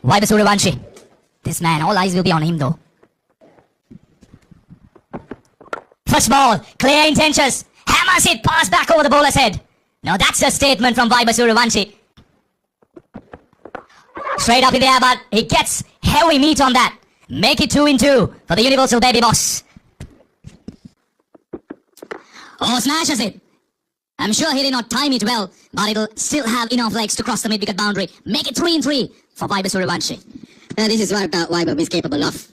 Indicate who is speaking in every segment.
Speaker 1: Why Suryavanshi? This man, all eyes will be on him though. First ball, clear intentions. Hammers it, pass back over the bowler's head. Now that's a statement from Viber Suryavanshi. Straight up in the air, but he gets heavy meat on that. Make it 2 in 2 for the Universal Baby Boss. Oh, smashes it. I'm sure he did not time it well, but it'll still have enough legs to cross the mid-wicket boundary. Make it 3 in 3 for Viber Suryavanshi.
Speaker 2: This is what Viber is capable of.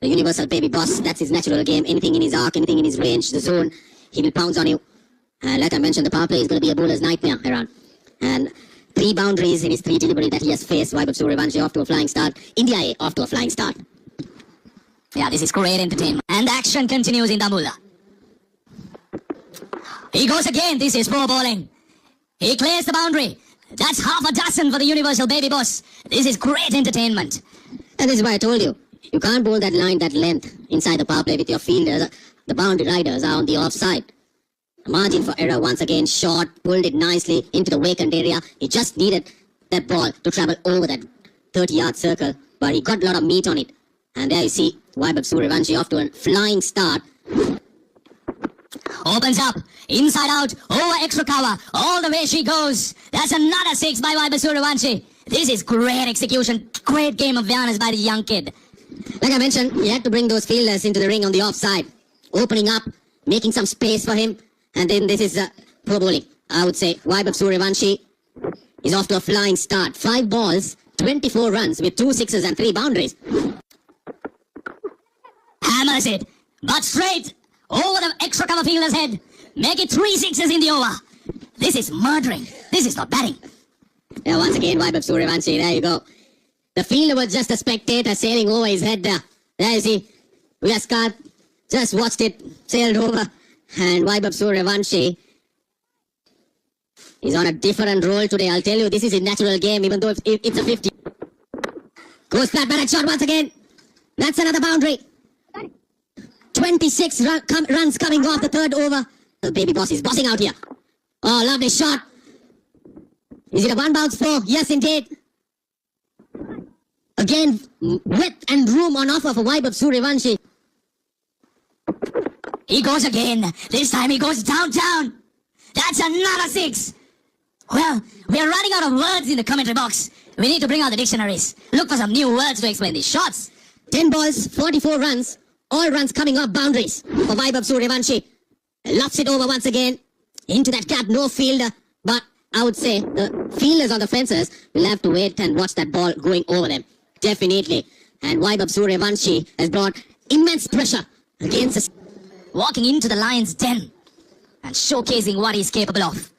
Speaker 2: The Universal Baby Boss, that's his natural game. Anything in his arc, anything in his range, the zone, he will pounce on you. And like I mentioned, the power play is going to be a bowler's nightmare around. And 3 boundaries in his 3 delivery that he has faced. Viber Suryavanshi off to a flying start. India A off to a flying start.
Speaker 1: Yeah, this is great entertainment. And the action continues in Dambulla. He goes again. This is poor bowling. He clears the boundary. That's half a dozen for the Universal Baby Boss. This is great entertainment.
Speaker 2: And this is why I told you. You can't bowl that line, that length inside the power play with your fielders. The boundary riders are on the offside. Margin for error once again, short, pulled it nicely into the vacant area. He just needed that ball to travel over that 30-yard circle, but he got a lot of meat on it. And there you see Vaibhav Suryavanshi off to a flying start.
Speaker 1: Opens up, inside out, over extra cover, all the way she goes. That's another 6 by Vaibhav Suryavanshi. This is great execution, great game of fairness by the young kid.
Speaker 2: Like I mentioned, he had to bring those fielders into the ring on the offside, opening up, making some space for him. And then this is poor bowling. I would say Vaibhav Suryavanshi is off to a flying start. 5 balls, 24 runs with 2 sixes and 3 boundaries.
Speaker 1: Hammers it, but straight over the extra cover fielder's head. Make it 3 sixes in the over. This is murdering. This is not batting.
Speaker 2: Yeah, once again, Vaibhav Suryavanshi, there you go. The fielder was just a spectator sailing over his head there. There you see, Viaskat just watched it, sailed over. And Vaibhav Suryavanshi is on a different role today. I'll tell you, this is a natural game, even though it's a 50. Goes flat back shot once again. That's another boundary. 26 runs coming off the 3rd over. The Baby Boss is bossing out here. Oh, lovely shot. Is it a 1 bounce 4? Yes, indeed. Again, width and room on offer for Vaibhav Suryavanshi.
Speaker 1: He goes again. This time he goes downtown. That's another 6. Well, we are running out of words in the commentary box. We need to bring out the dictionaries. Look for some new words to explain these shots.
Speaker 2: 10 balls, 44 runs. All runs coming off boundaries for Vaibhav Suryavanshi. Lofts it over once again. Into that gap, no fielder. But I would say the fielders on the fences will have to wait and watch that ball going over them. Definitely. And Vaibhav Suryavanshi has brought immense pressure against us.
Speaker 1: Walking into the lion's den and showcasing what he's capable of.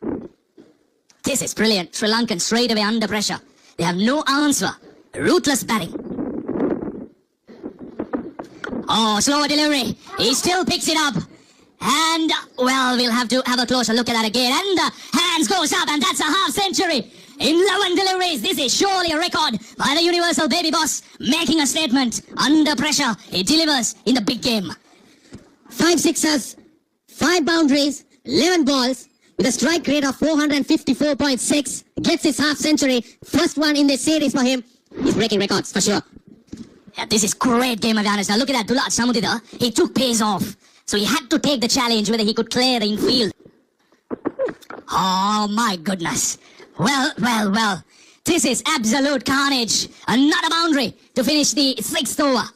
Speaker 1: This is brilliant. Sri Lankan straight away under pressure. They have no answer. Ruthless batting. Oh, slower delivery. He still picks it up. And, well, we'll have to have a closer look at that again. And the hands goes up, and that's a half century. In 11 deliveries, this is surely a record by the Universal Baby Boss, making a statement. Under pressure, he delivers in the big game.
Speaker 2: 5 sixes, 5 boundaries, 11 balls, with a strike rate of 454.6. Gets his half century. First one in this series for him. He's breaking records, for sure.
Speaker 1: Yeah, this is great game of fairness. Now look at that, Dulat Samudida. He took pace off. So he had to take the challenge whether he could clear the infield. Oh my goodness. Well. This is absolute carnage. Another boundary to finish the 6th over.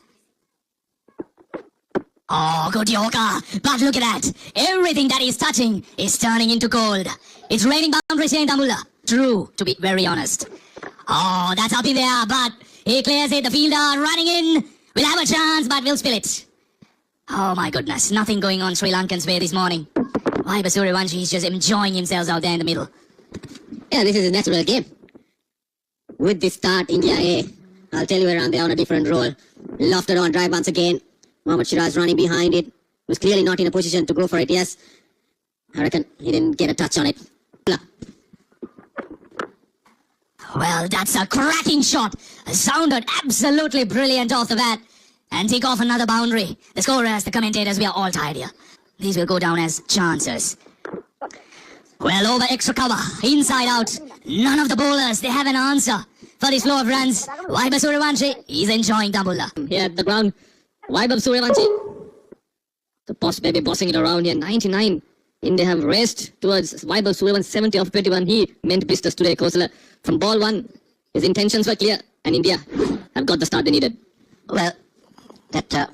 Speaker 1: Oh, good yoga. But look at that. Everything that he's touching is turning into gold. It's raining boundaries here in Dambulla. True, to be very honest. Oh, that's up in there, but he clears it. The fielder running in. We'll have a chance, but we'll spill it. Oh my goodness, nothing going on Sri Lankan's way this morning. Vaibhav Suryavanshi is just enjoying himself out there in the middle.
Speaker 2: Yeah, this is a natural game. With this start, India A, I'll tell you around there on a different role. Lofted on drive once again. Mohammad Shiraz running behind it. Was clearly not in a position to go for it, yes. I reckon he didn't get a touch on it.
Speaker 1: Well, that's a cracking shot. Sounded absolutely brilliant off the bat. And take off another boundary. The scorers, the commentators, we are all tired here. These will go down as chances. Well, over extra cover, inside out. None of the bowlers, they have an answer for this flow of runs. Vaibhav Suryavanshi is enjoying Dambulla.
Speaker 2: Here at the ground, Vaibhav Suryavanshi. The boss baby bossing it around here. 99. India have raced towards Vaibhav Suryavanshi 70 of 21. He meant business today, Kosala. From ball one, his intentions were clear, and India have got the start they needed.
Speaker 3: Well, that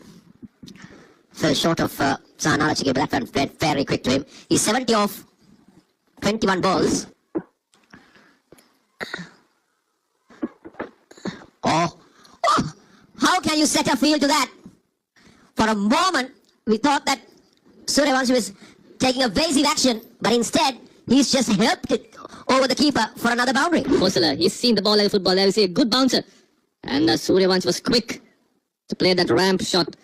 Speaker 3: fell short of Sahanara Chige, but that went very quick to him. He's 70 off 21 balls. Oh, how can you set a field to that? For a moment, we thought that Suryavanshi was taking evasive action, but instead, he's just helped it over the keeper for another boundary.
Speaker 2: Kosala, he's seen the ball like a football. There we see a good bouncer. And Suryavanshi was quick to play that ramp shot.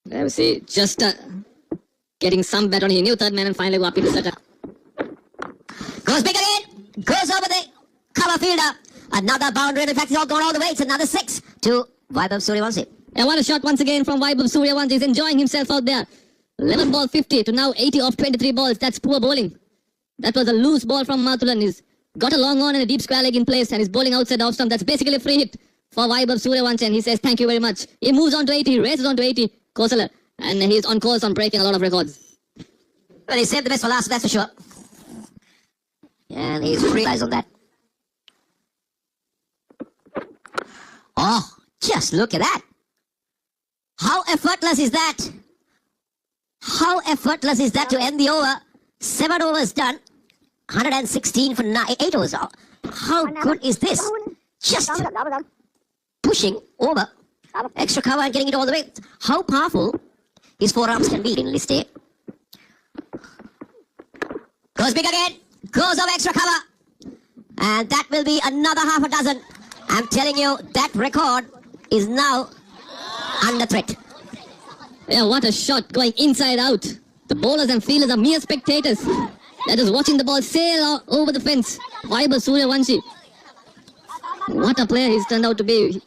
Speaker 2: There we see just getting some bet on. He knew third man and finally go up in the center.
Speaker 3: Goes big again. Goes over the cover fielder. Another boundary. In fact, it's all gone all the way. It's another 6 to Vaibhav Suryavanshi.
Speaker 2: And what a shot once again from Vaibhav Suryavanshi. He's enjoying himself out there. 11 ball 50 to now 80 off 23 balls. That's poor bowling. That was a loose ball from Mathulan. He's got a long on and a deep square leg in place and he's bowling outside off stump. That's basically a free hit for Vaibhav Suryavanshi and he says thank you very much. He moves on to 80, he races on to 80, Kosala, and he's on course on breaking a lot of records.
Speaker 3: Well, he saved the best for last, that's for sure. And he's realized on that. Oh, just look at that. How effortless is that? How effortless is that to end the over? 7 overs done. 116 for 8 overs. How good is this? Just pushing over. Extra cover and getting it all the way. How powerful his forearms can be in this day. Goes big again. Goes over extra cover. And that will be another half a dozen. I'm telling you, that record is now under threat.
Speaker 2: Yeah, what a shot going inside out. The bowlers and fielders are mere spectators. They're just watching the ball sail over the fence. Vaibhav Suryavanshi. What a player he's turned out to be.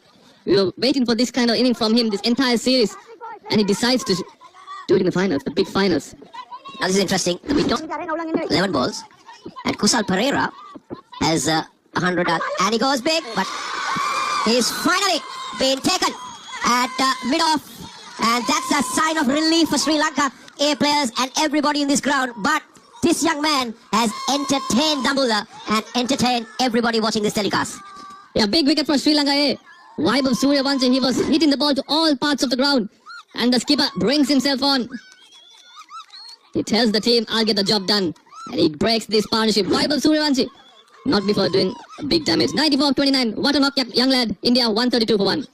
Speaker 2: We were waiting for this kind of inning from him this entire series. And he decides to do it in the finals, the big finals.
Speaker 3: Now this is interesting. We don't 11 balls. And Kusal Pereira has 100 and he goes big, but he's finally been taken at mid-off. And that's a sign of relief for Sri Lanka, A players and everybody in this ground. But this young man has entertained Dambulla and entertained everybody watching this telecast.
Speaker 2: Yeah, big wicket for Sri Lanka, eh? Vaibhav Suryavanshi, he was hitting the ball to all parts of the ground. And the skipper brings himself on. He tells the team, I'll get the job done. And he breaks this partnership. Vaibhav Suryavanshi, not before doing big damage. 94-29, what a knock, young lad. India 132 for 1.